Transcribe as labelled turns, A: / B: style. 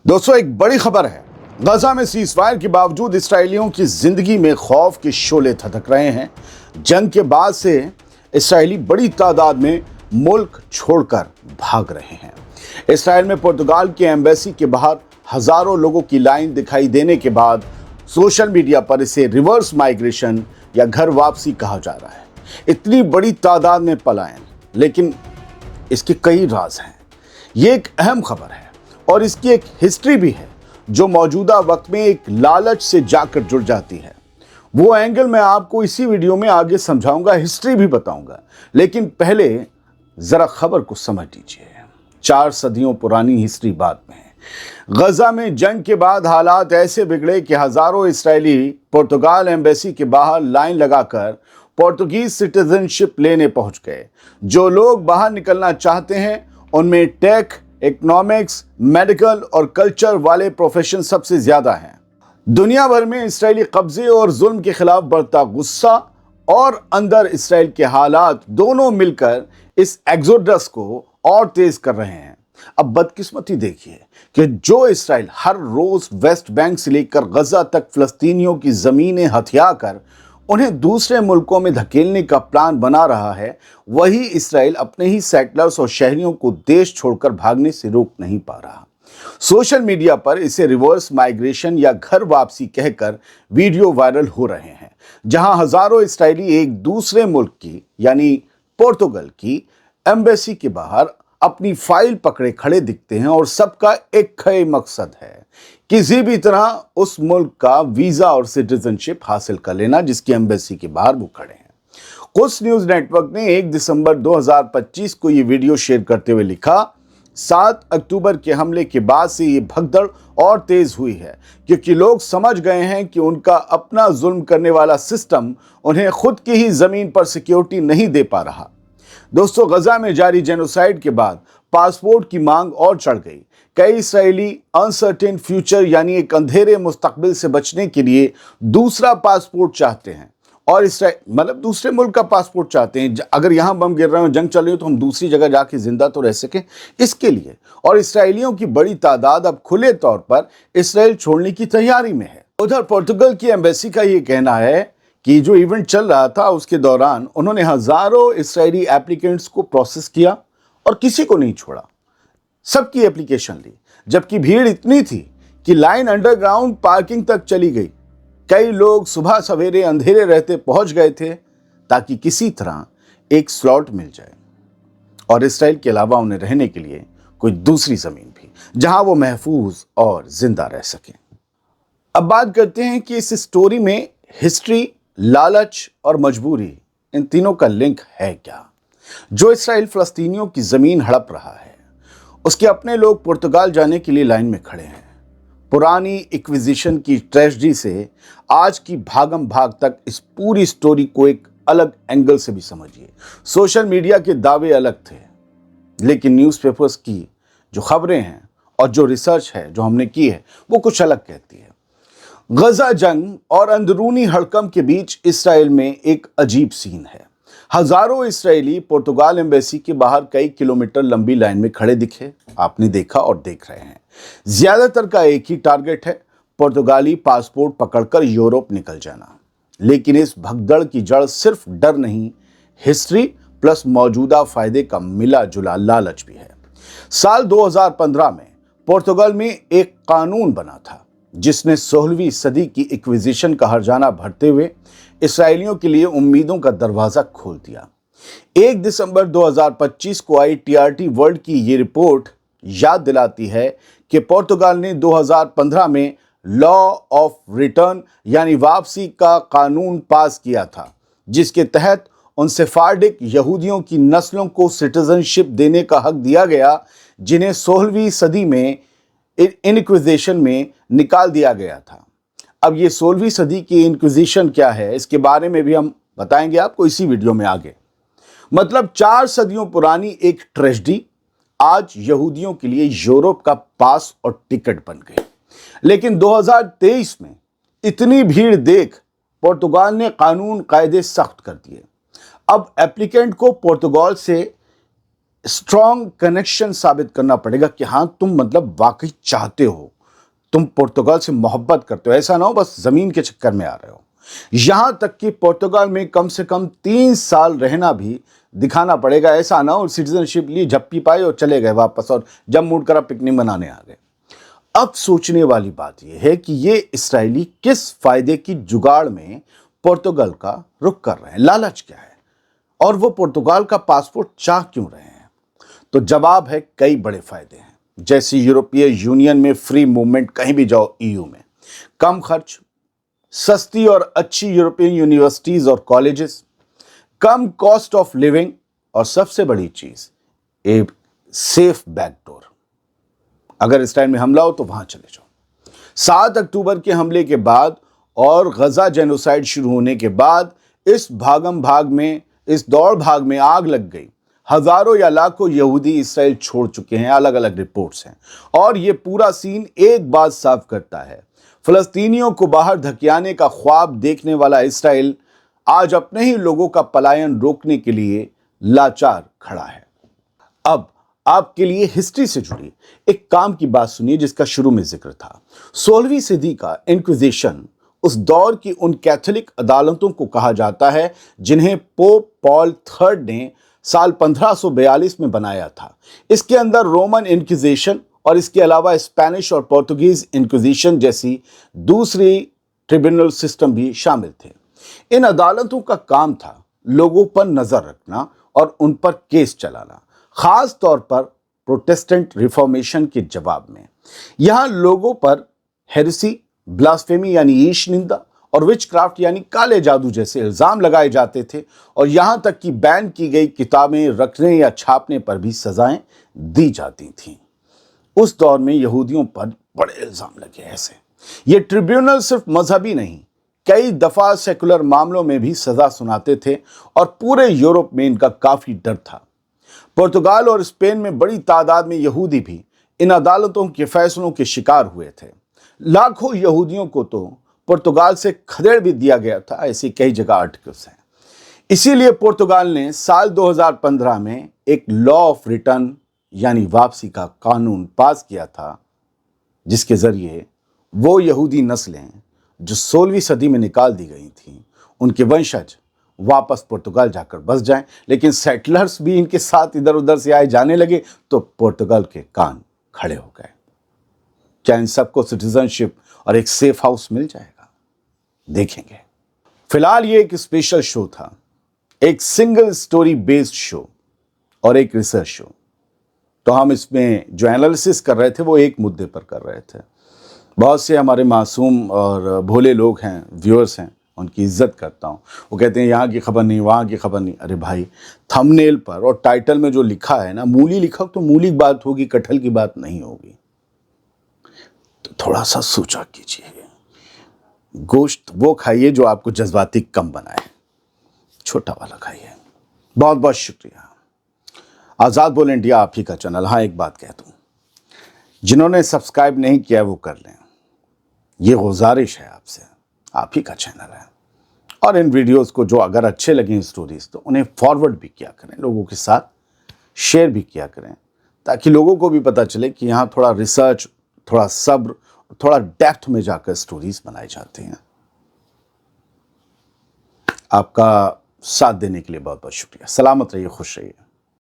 A: दोस्तों एक बड़ी खबर है। गजा में सीज़फायर के बावजूद इसराइलियों की जिंदगी में खौफ के शोले धधक रहे हैं। जंग के बाद से इसराइली बड़ी तादाद में मुल्क छोड़कर भाग रहे हैं। इसराइल में पुर्तगाल के एम्बेसी के बाहर हजारों लोगों की लाइन दिखाई देने के बाद सोशल मीडिया पर इसे रिवर्स माइग्रेशन या घर वापसी कहा जा रहा है। इतनी बड़ी तादाद में पलायन, लेकिन इसके कई राज हैं। ये एक अहम खबर है और इसकी एक हिस्ट्री भी है जो मौजूदा वक्त में एक लालच से जाकर जुड़ जाती है। वो एंगल मैं आपको इसी वीडियो में आगे समझाऊंगा, हिस्ट्री भी बताऊंगा, लेकिन पहले जरा खबर को समझ लीजिए। 4 सदियों पुरानी हिस्ट्री बात में है। गजा में जंग के बाद हालात ऐसे बिगड़े कि हजारों इसराइली पुर्तगाल एम्बेसी के बाहर लाइन लगाकर पोर्तुगीज सिटीजनशिप लेने पहुंच गए। जो लोग बाहर निकलना चाहते हैं उनमें टेक, इकोनॉमिक्स, मेडिकल और कल्चर वाले प्रोफेशन सबसे ज्यादा हैं। दुनिया भर में इसराइली कब्जे और जुल्म के खिलाफ बढ़ता गुस्सा और अंदर इसराइल के हालात दोनों मिलकर इस एक्सोडस को और तेज कर रहे हैं। अब बदकिस्मती देखिए कि जो इसराइल हर रोज वेस्ट बैंक से लेकर गजा तक फिलिस्तीनियों की जमीनें हथिया कर उन्हें दूसरे मुल्कों में धकेलने का प्लान बना रहा है, वही इसराइल अपने ही सेटलर्स और शहरियों को देश छोड़कर भागने से रोक नहीं पा रहा। सोशल मीडिया पर इसे रिवर्स माइग्रेशन या घर वापसी कहकर वीडियो वायरल हो रहे हैं, जहां हजारों इसराइली एक दूसरे मुल्क की यानी पोर्तुगल की एम्बेसी के बाहर अपनी फाइल पकड़े खड़े दिखते हैं और सबका एक ही मकसद है, किसी भी तरह उस मुल्क का वीजा और सिटीजनशिप हासिल कर लेना जिसकी एम्बेसी के बाहर वो खड़े हैं। कुछ न्यूज नेटवर्क ने 1 दिसंबर 2025 को ये वीडियो शेयर करते हुए लिखा, 7 अक्टूबर के हमले के बाद से ये भगदड़ और तेज हुई है क्योंकि लोग समझ गए हैं कि उनका अपना जुल्म करने वाला सिस्टम उन्हें खुद की ही जमीन पर सिक्योरिटी नहीं दे पा रहा। दोस्तों, गजा में जारी जेनोसाइड के बाद पासपोर्ट की मांग और चढ़ गई। कई इसराइली अनसर्टेन फ्यूचर यानी एक अंधेरे मुस्तकबिल से बचने के लिए दूसरा पासपोर्ट चाहते हैं और इसराइल दूसरे मुल्क का पासपोर्ट चाहते हैं। अगर यहाँ बम गिर रहे हो, जंग चल रही हो, तो हम दूसरी जगह जाके जिंदा तो रह सकें, इसके लिए। और इसराइलियों की बड़ी तादाद अब खुले तौर पर इसराइल छोड़ने की तैयारी में है। उधर पोर्तुगल की एम्बेसी का ये कहना है कि जो इवेंट चल रहा था उसके दौरान उन्होंने हजारों इसराइली एप्लीकेंट्स को प्रोसेस किया और किसी को नहीं छोड़ा, सबकी एप्लीकेशन ली, जबकि भीड़ इतनी थी कि लाइन अंडरग्राउंड पार्किंग तक चली गई। कई लोग सुबह सवेरे अंधेरे रहते पहुंच गए थे ताकि किसी तरह एक स्लॉट मिल जाए और इसराइल के अलावा उन्हें रहने के लिए कोई दूसरी जमीन भी जहां वो महफूज और जिंदा रह सके। अब बात करते हैं कि इस स्टोरी में हिस्ट्री, लालच और मजबूरी, इन तीनों का लिंक है क्या? जो इसराइल फिलिस्तीनियों की जमीन हड़प रहा है, उसके अपने लोग पुर्तगाल जाने के लिए लाइन में खड़े हैं। पुरानी इक्विजिशन की ट्रेजेडी से आज की भागम भाग तक इस पूरी स्टोरी को एक अलग एंगल से भी समझिए। सोशल मीडिया के दावे अलग थे, लेकिन न्यूज़पेपर्स की जो खबरें हैं और जो रिसर्च है जो हमने की है वो कुछ अलग कहती है। गजा जंग और अंदरूनी हड़कंप के बीच इसराइल में एक अजीब सीन है। हजारों इसराइली पुर्तगाल एम्बेसी के बाहर कई किलोमीटर लंबी लाइन में खड़े दिखे, आपने देखा और देख रहे हैं। ज्यादातर का एक ही टारगेट है, पुर्तगाली पासपोर्ट पकड़कर यूरोप निकल जाना। लेकिन इस भगदड़ की जड़ सिर्फ डर नहीं, हिस्ट्री प्लस मौजूदा फायदे का मिला जुला लालच भी है। साल 2015 में पुर्तगाल में एक कानून बना था जिसने 16वीं सदी की इक्विजिशन का हर्जाना भरते हुए इसराइलियों के लिए उम्मीदों का दरवाजा खोल दिया। 1 दिसंबर 2025 को आई टीआरटी वर्ल्ड की ये रिपोर्ट याद दिलाती है कि पुर्तगाल ने 2015 में लॉ ऑफ रिटर्न यानी वापसी का कानून पास किया था, जिसके तहत उन सेफार्डिक यहूदियों की नस्लों को सिटीजनशिप देने का हक दिया गया जिन्हें 16वीं सदी में इनक्विजिशन में निकाल दिया गया था। अब ये 16वीं सदी की इनक्विजिशन क्या है, इसके बारे में भी हम बताएंगे आपको इसी वीडियो में आगे। 4 सदियों पुरानी एक ट्रेजेडी आज यहूदियों के लिए यूरोप का पास और टिकट बन गई। लेकिन 2023 में इतनी भीड़ देख पुर्तगाल ने कानून कायदे सख्त कर दिए। अब एप्लीकेंट को पुर्तगाल से स्ट्रॉन्ग कनेक्शन साबित करना पड़ेगा कि हाँ तुम वाकई चाहते हो तुम पुर्तगाल से मोहब्बत करते हो, ऐसा ना हो बस जमीन के चक्कर में आ रहे हो। यहां तक कि पुर्तगाल में कम से कम 3 साल रहना भी दिखाना पड़ेगा, ऐसा ना हो सिटीजनशिप ली, झप्पी पाई और चले गए वापस, और जब मूड करा पिकनिक मनाने आ गए। अब सोचने वाली बात यह है कि ये इसराइली किस फायदे की जुगाड़ में पुर्तगाल का रुख कर रहे हैं, लालच क्या है, और वो पुर्तगाल का पासपोर्ट चाह क्यों रहे हैं? तो जवाब है कई बड़े फायदे हैं, जैसे यूरोपीय यूनियन में फ्री मूवमेंट, कहीं भी जाओ ईयू में, कम खर्च, सस्ती और अच्छी यूरोपियन यूनिवर्सिटीज और colleges, come cost of living, और सबसे बड़ी चीज एक सेफ बैकडोर। अगर इसराइल में हमला हो तो वहां चले जाओ। 7 अक्टूबर के हमले के बाद और गजा जेनोसाइड शुरू होने के बाद इस भागम भाग में, इस दौड़ भाग में आग लग गई। हजारों या लाखों यहूदी इसराइल छोड़ चुके हैं, अलग अलग रिपोर्ट्स हैं। और ये पूरा सीन एक बात साफ करता है, फलस्तीनियों को बाहर धकेलने का ख्वाब देखने वाला इसराइल आज अपने ही लोगों का पलायन रोकने के लिए लाचार खड़ा है। अब आपके लिए हिस्ट्री से जुड़ी एक काम की बात सुनिए जिसका शुरू में जिक्र था। 16वीं सदी का इंक्विजिशन उस दौर की उन कैथोलिक अदालतों को कहा जाता है जिन्हें पोप पॉल III ने साल 1542 में बनाया था। इसके अंदर रोमन इंक्विजिशन और इसके अलावा स्पेनिश और पोर्तुगीज इंक्विजिशन जैसी दूसरी ट्रिब्यूनल सिस्टम भी शामिल थे। इन अदालतों का काम था लोगों पर नजर रखना और उन पर केस चलाना, खास तौर पर प्रोटेस्टेंट रिफॉर्मेशन के जवाब में। यहां लोगों पर हेरेसी, ब्लास्फेमी यानी ईश निंदा, और विचक्राफ्ट यानी काले जादू जैसे इल्जाम लगाए जाते थे, और यहां तक कि बैन की गई किताबें रखने या छापने पर भी सजाएं दी जाती थीं। उस दौर में यहूदियों पर बड़े इल्जाम लगे ऐसे। ये ट्रिब्यूनल सिर्फ मजहबी नहीं, कई दफा सेकुलर मामलों में भी सजा सुनाते थे, और पूरे यूरोप में इनका काफी डर था। पुर्तगाल और स्पेन में बड़ी तादाद में यहूदी भी इन अदालतों के फैसलों के शिकार हुए थे। लाखों यहूदियों को तो पुर्तगाल से खदेड़ भी दिया गया था, ऐसी कई जगह आर्टिकल्स हैं। इसीलिए पुर्तगाल ने साल 2015 में एक लॉ ऑफ रिटर्न यानी वापसी का कानून पास किया था, जिसके जरिए वो यहूदी नस्लें जो 16वीं सदी में निकाल दी गई थीं, उनके वंशज वापस पुर्तगाल जाकर बस जाएं। लेकिन सेटलर्स भी इनके साथ इधर उधर से आए जाने लगे तो पुर्तगाल के कान खड़े हो गए। क्या इन सबको सिटीजनशिप और एक सेफ हाउस मिल जाएगा? देखेंगे। फिलहाल ये एक स्पेशल शो था, एक सिंगल स्टोरी बेस्ड शो और एक रिसर्च शो। तो हम इसमें जो एनालिसिस कर रहे थे वो एक मुद्दे पर कर रहे थे। बहुत से हमारे मासूम और भोले लोग हैं, व्यूअर्स हैं, उनकी इज्जत करता हूँ। वो कहते हैं यहाँ की खबर नहीं, वहाँ की खबर नहीं। अरे भाई, थंबनेल पर और टाइटल में जो लिखा है ना, मूली लिखा तो मूली की बात होगी, कटहल की बात नहीं होगी। तो थोड़ा सा सोचा कीजिए। गोश्त वो खाइए जो आपको जज्बाती कम बनाए, छोटा वाला खाइए। बहुत बहुत शुक्रिया। आज़ाद बोल इंडिया आप ही का चैनल। हाँ, एक बात कह दूँ, जिन्होंने सब्सक्राइब नहीं किया वो कर लें, ये गुजारिश है आपसे। आप ही का चैनल है। और इन वीडियोस को जो अगर अच्छे लगे स्टोरीज तो उन्हें फॉरवर्ड भी किया करें, लोगों के साथ शेयर भी किया करें, ताकि लोगों को भी पता चले कि यहाँ थोड़ा रिसर्च, थोड़ा सब्र, थोड़ा डेप्थ में जाकर स्टोरीज बनाई जाती हैं। आपका साथ देने के लिए बहुत बहुत शुक्रिया। सलामत रहिए, खुश रहिए।